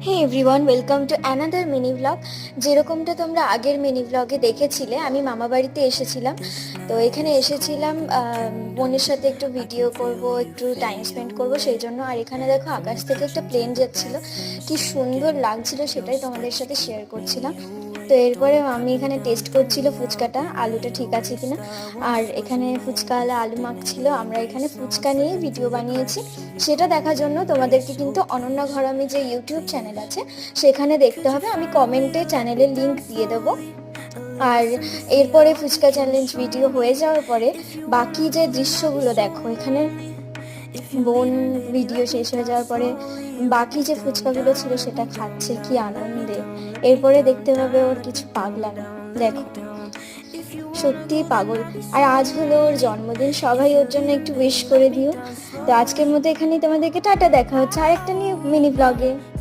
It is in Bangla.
Hey everyone, welcome to another mini blog. যেরকমটা তোমরা আগের মিনি ব্লগে দেখেছিলে, আমি মামা বাড়িতে এসেছিলাম। তো এখানে এসেছিলাম বোনের সাথে একটু ভিডিও করব, একটু টাইম স্পেন্ড করব সেই জন্য। আর এখানে দেখো আকাশ থেকে একটা প্লেন যাচ্ছিল, কি সুন্দর লাগছিল, সেটাই তোমাদের সাথে শেয়ার করছিলাম। তো এরপরে আমি এখানে টেস্ট করছিল ফুচকাটা, আলুটা ঠিক আছে কিনা। আর এখানে ফুচকাওয়ালা আলু মাখছিল। আমরা এখানে ফুচকা নিয়ে ভিডিও বানিয়েছি, সেটা দেখার জন্য তোমাদেরকে কিন্তু অনন্যা ঘরামি যে ইউটিউব চ্যানেল আছে সেখানে দেখতে হবে। আমি কমেন্টে চ্যানেলের লিংক দিয়ে দেবো। আর এরপরে ফুচকা চ্যালেঞ্জ ভিডিও হয়ে যাওয়ার পরে বাকি যে দৃশ্যগুলো দেখো, এখানে বোন ভিডিও শেষ হয়ে যাওয়ার পরে বাকি যে ফুচকাগুলো ছিল সেটা খাচ্ছে, কি আনন্দে। এরপরে দেখতে হবে ওর কিছু পাগলামি, দেখো সত্যি পাগল। আর আজ হলো ওর জন্মদিন, সবাই ওর জন্য একটু উইশ করে দিও। তো আজকের মতো এখানেই তোমাদেরকে টাটা, দেখা হচ্ছে আরেকটা নিউ মিনি ব্লগে।